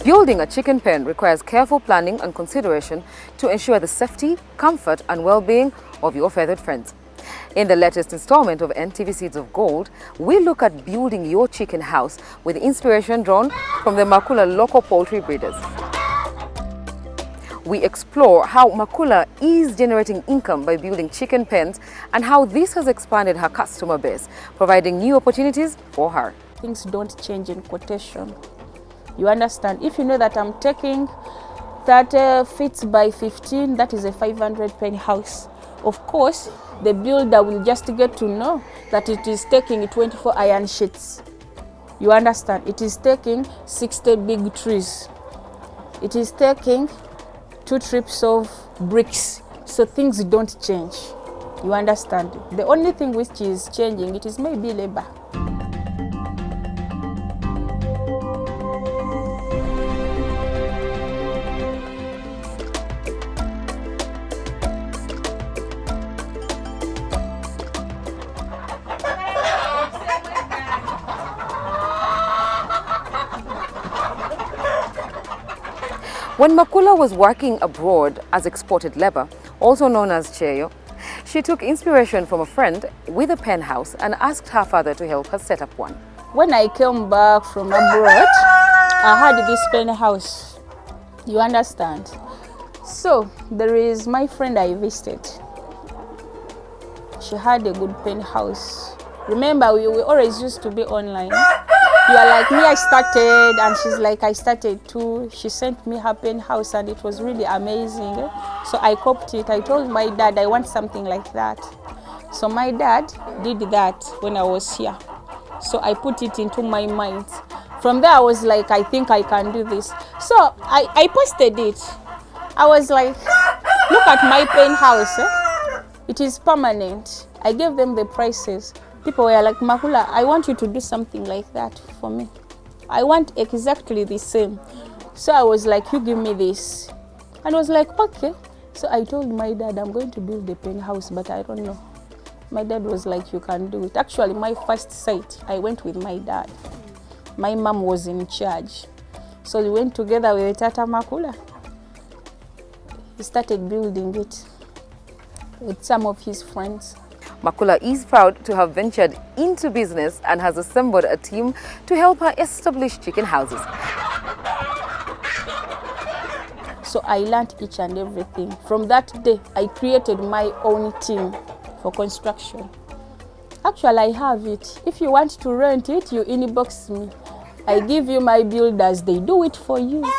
Building a chicken pen requires careful planning and consideration to ensure the safety, comfort and well-being of your feathered friends. In the latest installment of NTV Seeds of Gold, we look at building your chicken house with inspiration drawn from the Makula local poultry breeders. We explore how Makula is generating income by building chicken pens and how this has expanded her customer base, providing new opportunities for her. Things don't change in quotation. You understand? If you know that I'm taking that feet by 15, that is a 500 pen house. Of course, the builder will just get to know that it is taking 24 iron sheets. You understand? It is taking 60 big trees. It is taking 2 trips of bricks. So things don't change. You understand? The only thing which is changing, it is maybe labor. When Makula was working abroad as exported labor, also known as cheyo, she took inspiration from a friend with a pen house and asked her father to help her set up one. When I came back from abroad, I had this pen house. You understand? So there is my friend I visited. She had a good pen house. Remember, we always used to be online. You are like me, I started, and she's like, I started too. She sent me her pen house and it was really amazing. So I copied it. I told my dad I want something like that. So my dad did that when I was here. So I put it into my mind. From there I was like, I think I can do this. So I posted it. I was like, look at my pen house. It is permanent. I gave them the prices. People were like, Makula, I want you to do something like that for me. I want exactly the same. So I was like, you give me this. And I was like, okay. So I told my dad, I'm going to build a pen house, but I don't know. My dad was like, you can do it. Actually, my first site, I went with my dad. My mom was in charge. So we went together with Tata Makula. He started building it with some of his friends. Makula is proud to have ventured into business and has assembled a team to help her establish chicken houses. So I learned each and everything. From that day, I created my own team for construction. Actually, I have it. If you want to rent it, you inbox me. I give you my builders, they do it for you.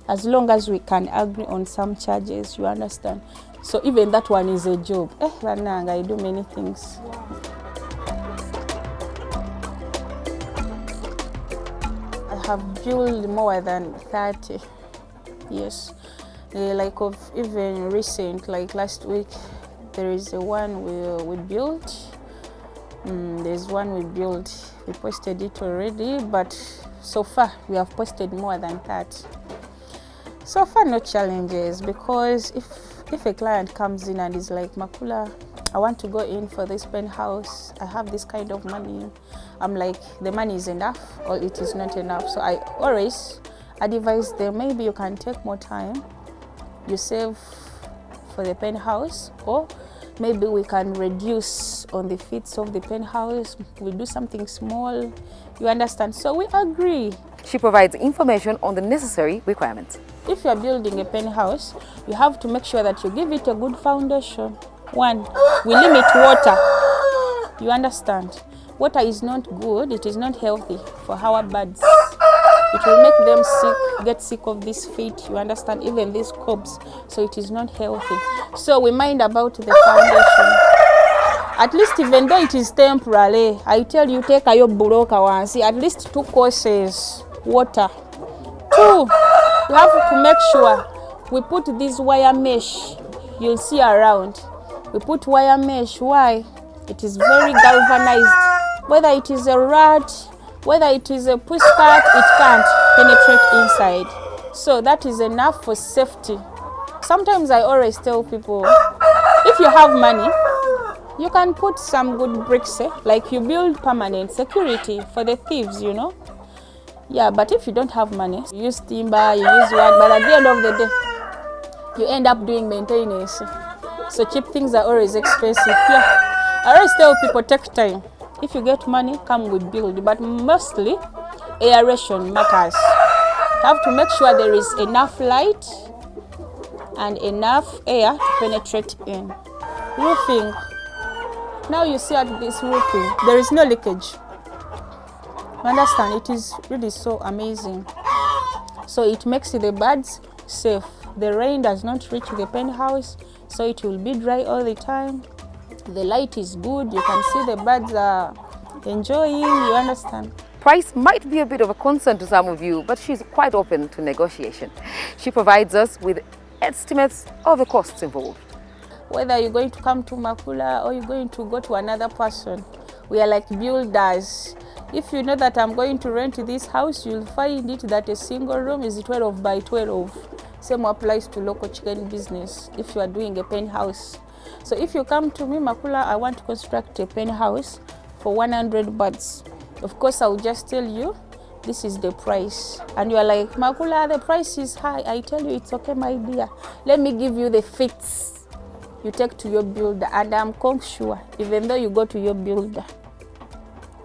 As long as we can agree on some charges, you understand? So even that one is a job. I do many things. I have built more than 30. Yes. Like of even recent, like last week, there is a one we built. There's one we built. We posted it already, but so far we have posted more than 30. So far, no challenges, because if a client comes in and is like, Makula, I want to go in for this pen house, I have this kind of money. I'm like, the money is enough or it is not enough. So I always advise them, maybe you can take more time, you save for the pen house, or maybe we can reduce on the fees of the pen house, we do something small, you understand? So we agree. She provides information on the necessary requirements. If you are building a pen house, you have to make sure that you give it a good foundation. One, we limit water. You understand? Water is not good, it is not healthy for our birds. It will make them sick, get sick of this feet, you understand, even these cobs. So it is not healthy. So we mind about the foundation. At least even though it is temporary, I tell you, take a buroka one, see at least 2 courses, water. 2, you have to make sure we put this wire mesh, you'll see around. We put wire mesh, why? It is very galvanized. Whether it is a rat, whether it is a pushcart, it can't penetrate inside. So that is enough for safety. Sometimes I always tell people, if you have money, you can put some good bricks, like you build permanent security for the thieves, you know. Yeah, but if you don't have money, you use timber, you use what, but at the end of the day, you end up doing maintenance. So cheap things are always expensive. Yeah, I always tell people take time. If you get money, come with build, but mostly aeration matters. You have to make sure there is enough light and enough air to penetrate in. Roofing. Now you see at this roofing, there is no leakage. You understand? It is really so amazing. So it makes the birds safe. The rain does not reach the penthouse, so it will be dry all the time. The light is good. You can see the birds are enjoying. You understand? Price might be a bit of a concern to some of you, but she's quite open to negotiation. She provides us with estimates of the costs involved. Whether you're going to come to Makula or you're going to go to another person, we are like builders. If you know that I'm going to rent this house, you'll find it that a single room is 12 by 12. Same applies to local chicken business if you are doing a penthouse. So if you come to me, Makula, I want to construct a penthouse for 100 birds. Of course, I'll just tell you, this is the price. And you are like, Makula, the price is high. I tell you, it's okay, my dear. Let me give you the fix. You take to your builder, and I'm sure, even though you go to your builder,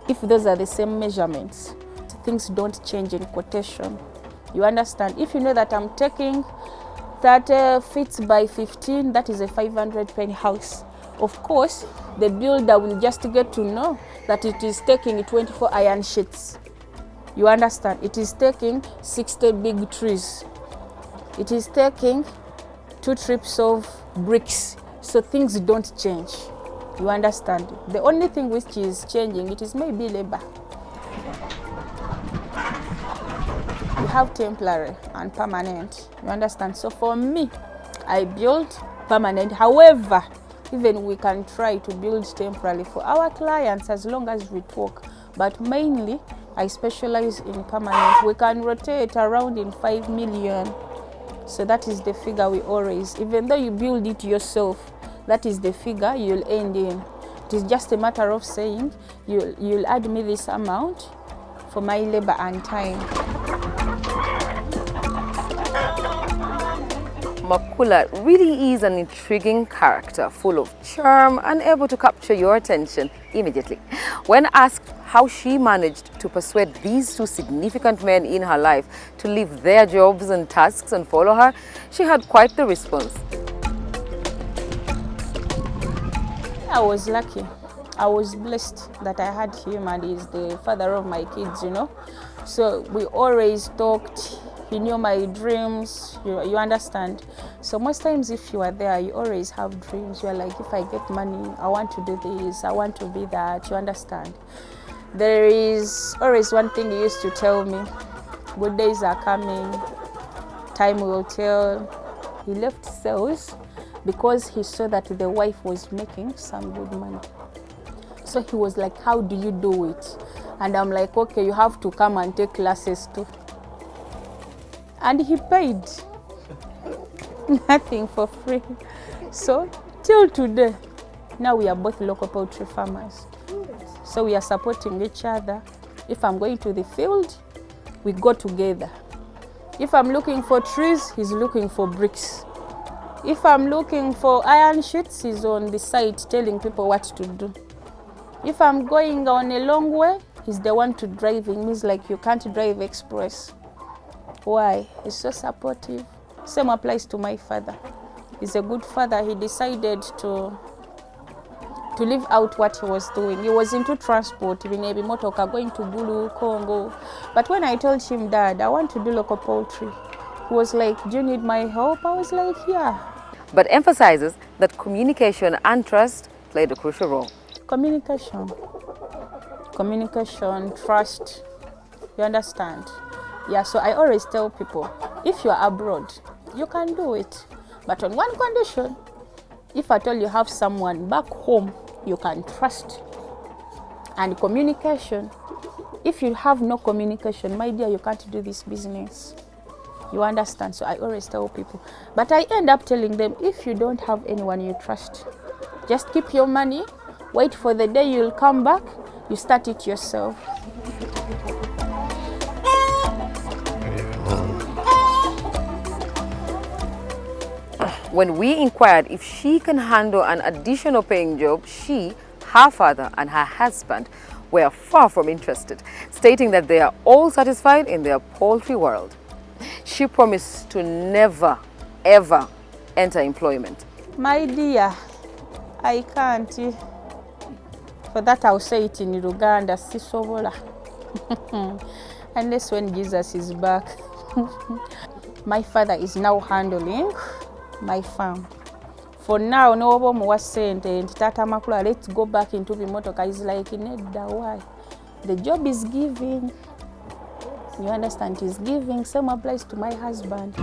if those are the same measurements, things don't change in quotation. You understand? If you know that I'm taking 30 feet by 15, that is a 500 penthouse. Of course, the builder will just get to know that it is taking 24 iron sheets. You understand? It is taking 60 big trees. It is taking 2 trips of bricks. So things don't change. You understand? The only thing which is changing, it is maybe labor. We have temporary and permanent. You understand? So for me, I build permanent. However, even we can try to build temporarily for our clients as long as we talk. But mainly, I specialize in permanent. We can rotate around in 5 million. So that is the figure we always, even though you build it yourself, that is the figure you'll end in. It is just a matter of saying, you'll add me this amount for my labor and time. Makula really is an intriguing character, full of charm and able to capture your attention immediately. When asked how she managed to persuade these 2 significant men in her life to leave their jobs and tasks and follow her, she had quite the response. I was lucky. I was blessed that I had him, and he's the father of my kids, you know. So we always talked. He knew my dreams, you understand. So most times if you are there, you always have dreams. You're like, if I get money, I want to do this, I want to be that, you understand. There is always one thing he used to tell me, good days are coming, time will tell. He left sales because he saw that the wife was making some good money. So he was like, how do you do it? And I'm like, okay, you have to come and take classes too. And he paid nothing for free. So till today, now we are both local poultry farmers. So we are supporting each other. If I'm going to the field, we go together. If I'm looking for trees, he's looking for bricks. If I'm looking for iron sheets, he's on the side telling people what to do. If I'm going on a long way, he's the one to driving. Means like you can't drive express. Why? He's so supportive. Same applies to my father. He's a good father. He decided to live out what he was doing. He was into transport, maybe motoka, going to Bulu, Congo. But when I told him, Dad, I want to do local poultry, he was like, do you need my help? I was like, yeah. But emphasizes that communication and trust played a crucial role. Communication, trust, you understand? Yeah, so I always tell people, if you are abroad, you can do it. But on one condition, if at all you have someone back home you can trust. And communication, if you have no communication, my dear, you can't do this business. You understand? So I always tell people. But I end up telling them, if you don't have anyone you trust, just keep your money, wait for the day you'll come back, you start it yourself. When we inquired if she can handle an additional paying job, she, her father and her husband were far from interested, stating that they are all satisfied in their poultry world. She promised to never, ever enter employment. My dear, I can't. For that I'll say it in Uganda, sisobola. Unless when Jesus is back. My father is now handling my farm. For now, no one was sent and Tata Makula, let's go back into the motoka. Is like, why? The job is giving. You understand? It's giving. Same applies to my husband.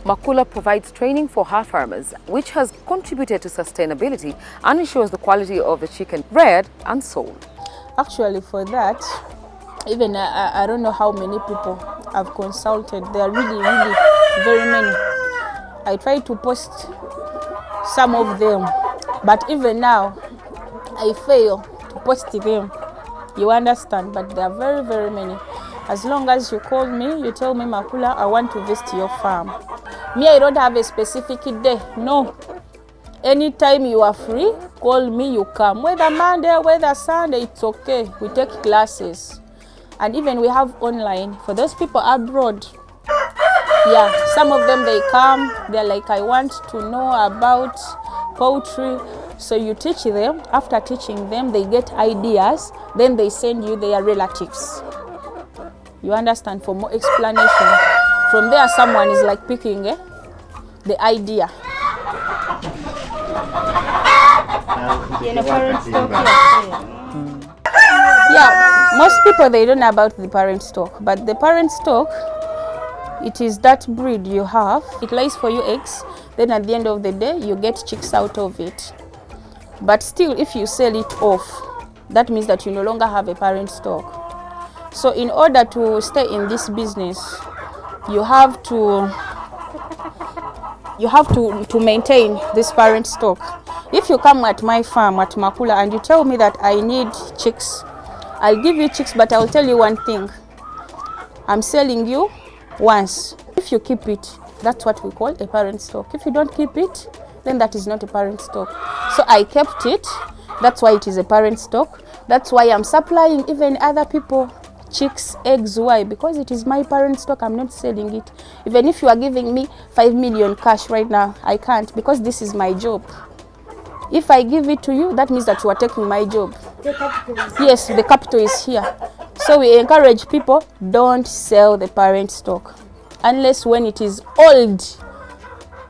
Makula provides training for her farmers, which has contributed to sustainability and ensures the quality of the chicken reared and sold. Actually, for that, even I don't know how many people I've consulted. There are really, really very many. I try to post some of them, but even now, I fail to post them. You understand? But there are very, very many. As long as you call me, you tell me, Makula, I want to visit your farm. Me, I don't have a specific day. No. Anytime you are free, call me, you come. Whether Monday, whether Sunday, it's okay. We take classes. And even we have online. For those people abroad, yeah, some of them, they come. They're like, I want to know about poultry. So you teach them. After teaching them, they get ideas. Then they send you their relatives. You understand? For more explanation. From there, someone is like picking the idea. Yeah, most people, they don't know about the parent stock. But the parent stock, it is that breed you have. It lays for you eggs. Then at the end of the day, you get chicks out of it. But still, if you sell it off, that means that you no longer have a parent stock. So in order to stay in this business, you have to maintain this parent stock. If you come at my farm at Makula and you tell me that I need chicks, I'll give you chicks, but I'll tell you one thing. I'm selling you once. If you keep it, that's what we call a parent stock. If you don't keep it, then that is not a parent stock. So I kept it. That's why it is a parent stock. That's why I'm supplying even other people chicks, eggs. Why? Because it is my parent stock. I'm not selling it. Even if you are giving me 5 million cash right now, I can't, because this is my job. If I give it to you, that means that you are taking my job. Yes, the capital is here. So we encourage people, don't sell the parent stock unless when it is old,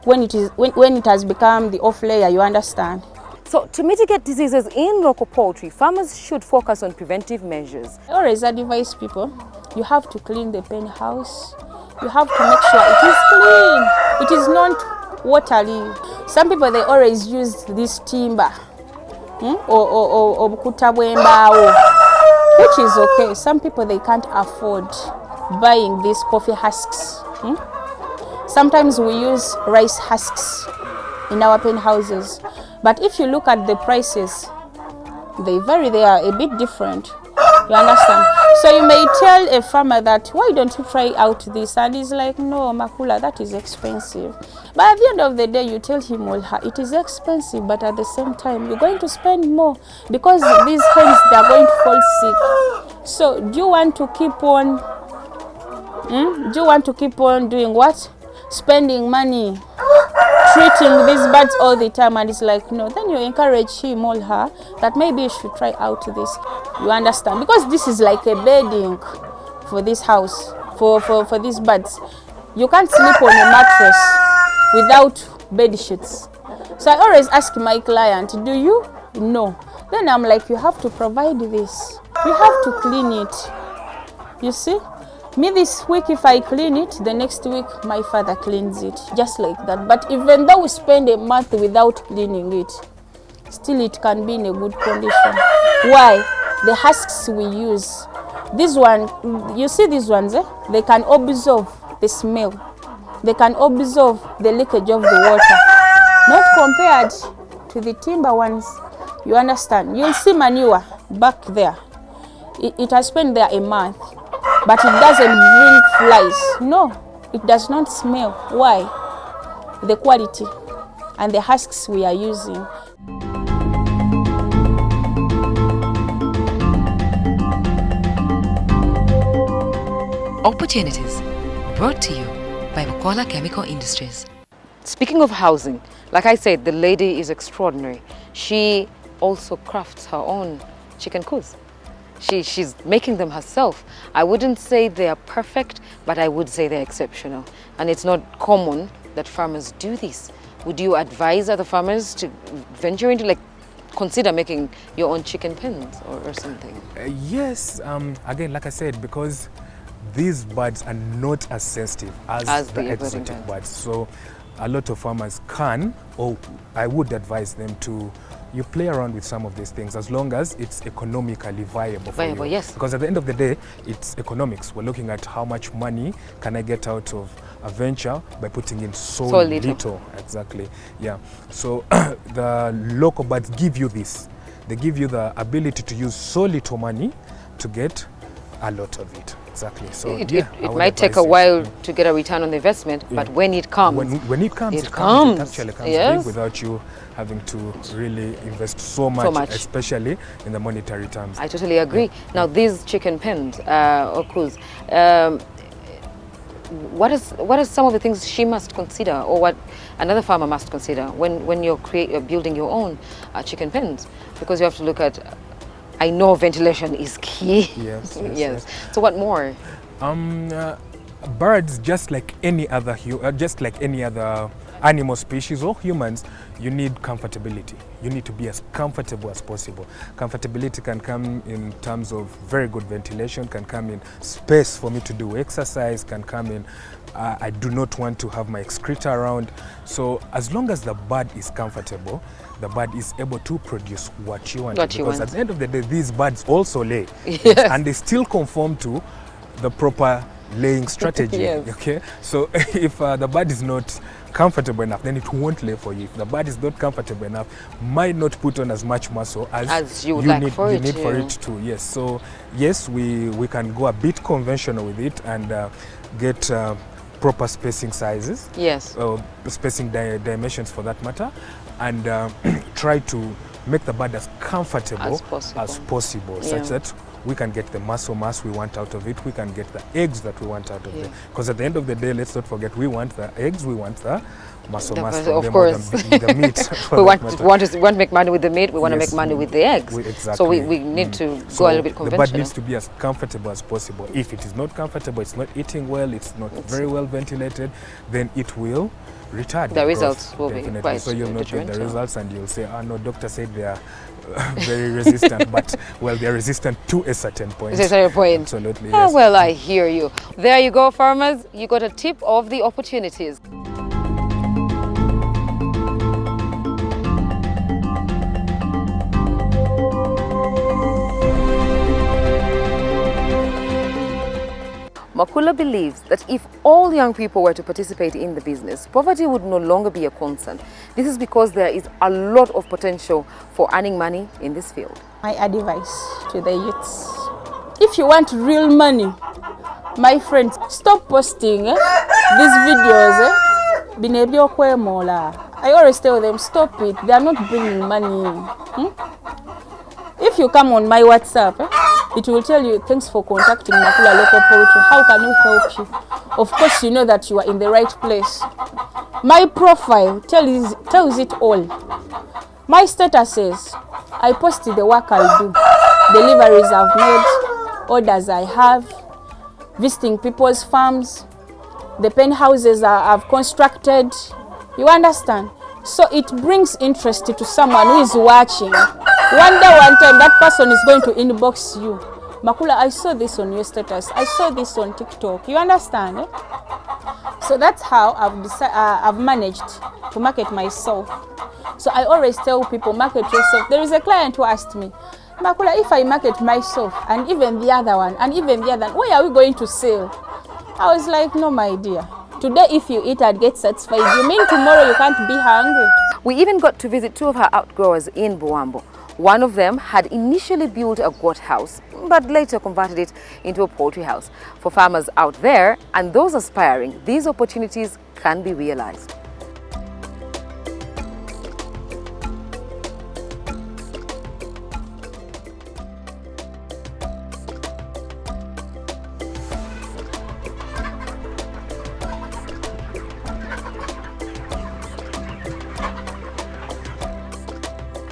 when it has become the off layer, you understand. So to mitigate diseases in local poultry, farmers should focus on preventive measures. I always advise people, you have to clean the pen house. You have to make sure it is clean. It is not watery. Some people, they always use this timber or kutabwembao, which is okay. Some people, they can't afford buying these coffee husks. Sometimes we use rice husks in our pen houses. But if you look at the prices, they vary. They are a bit different. You understand? So you may tell a farmer that, why don't you try out this? And he's like, no, Makula, that is expensive. But at the end of the day, you tell him, well, it is expensive, but at the same time, you're going to spend more because these hens, they are going to fall sick. So do you want to keep on, do you want to keep on doing what? Spending money, treating these birds all the time, and it's like, no, then you encourage him or her that maybe you should try out this. You understand? Because this is like a bedding for this house, for these birds. You can't sleep on a mattress without bed sheets. So I always ask my client, do you? No. Then I'm like, you have to provide this. You have to clean it. You see? Me this week, if I clean it, the next week my father cleans it, just like that. But even though we spend a month without cleaning it, still it can be in a good condition. Why? The husks we use. This one, you see these ones, they can absorb the smell. They can absorb the leakage of the water. Not compared to the timber ones. You understand? You'll see manure back there. It has spent there a month, but it doesn't bring flies. No, it does not smell. Why? The quality and the husks we are using. Opportunities brought to you by Makula Chemical Industries. Speaking of housing, like I said, the lady is extraordinary. She also crafts her own chicken coos. She's making them herself. I wouldn't say they are perfect, but I would say they're exceptional. And it's not common that farmers do this. Would you advise other farmers to venture into, like, consider making your own chicken pens or something? Yes, again, like I said, because these birds are not as sensitive as the exotic birds. So a lot of farmers can, or I would advise them to, you play around with some of these things as long as it's economically viable for you. Yes. Because at the end of the day, it's economics. We're looking at how much money can I get out of a venture by putting in so little. Exactly, yeah. So the local birds give you this. They give you the ability to use so little money to get a lot of it. Exactly. So it might take a while to get a return on the investment, but when it comes, it comes. It actually comes big without you having to really invest so much, especially in the monetary terms. I totally agree. Now, these chicken pens or coos, what are some of the things she must consider, or what another farmer must consider when you're building your own chicken pens? Because you have to look at, I know ventilation is key. Yes. So what more? Birds, just like any other animal species or humans, you need comfortability. You need to be as comfortable as possible. Comfortability can come in terms of very good ventilation, can come in space for me to do exercise, can come in I do not want to have my excreta around. So as long as the bird is comfortable, the bird is able to produce what you want. Because at the end of the day, these birds also lay. Yes. And they still conform to the proper laying strategy. Yes. Okay. So if the bird is not comfortable enough, then it won't lay for you. If the bird is not comfortable enough, might not put on as much muscle as you need for it to. Yes. So yes, we can go a bit conventional with it and get proper spacing sizes. Yes. Spacing dimensions for that matter, and try to make the bird as comfortable as possible, such that we can get the muscle mass we want out of it, we can get the eggs that we want out of it. Because at the end of the day, let's not forget, we want the eggs, we want the muscle mass from them, more than the meat. we want to make money with the meat, we want to make money with the eggs. Exactly. So we need to go a little bit conventional. The bird needs to be as comfortable as possible. If it is not comfortable, it's not eating well, it's not very well ventilated, then it will retard the results will be quite so you'll not get the results, and you'll say, no, doctor said they are very resistant, but well, they're resistant to a certain point. To a certain point. Absolutely. Yes. Well, I hear you. There you go, farmers. You got a tip of the opportunities. Makula believes that if all young people were to participate in the business, poverty would no longer be a concern. This is because there is a lot of potential for earning money in this field. My advice to the youths: if you want real money, my friends, stop posting these videos. I always tell them, stop it. They are not bringing money. If you come on my WhatsApp, it will tell you, thanks for contacting Makula Local Poultry. How can we help you? Of course, you know that you are in the right place. My profile tells it all. My status says, I posted the work I do, deliveries I've made, orders I have, visiting people's farms, the pen houses I've constructed. You understand? So it brings interest to someone who is watching. One time, that person is going to inbox you. Makula, I saw this on your status. I saw this on TikTok. You understand? So that's how I've managed to market myself. So I always tell people, market yourself. There is a client who asked me, Makula, if I market myself and even the other one and even the other one, where are we going to sell? I was like, no, my dear. Today, if you eat and get satisfied, you mean tomorrow you can't be hungry? We even got to visit two of her outgrowers in Buambo. One of them had initially built a goat house, but later converted it into a poultry house. For farmers out there and those aspiring, these opportunities can be realized.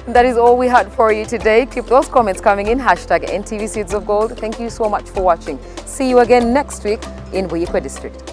That is all we had for you today. Keep those comments coming in. #NTV Seeds of Gold. Thank you so much for watching. See you again next week in Buyikwe District.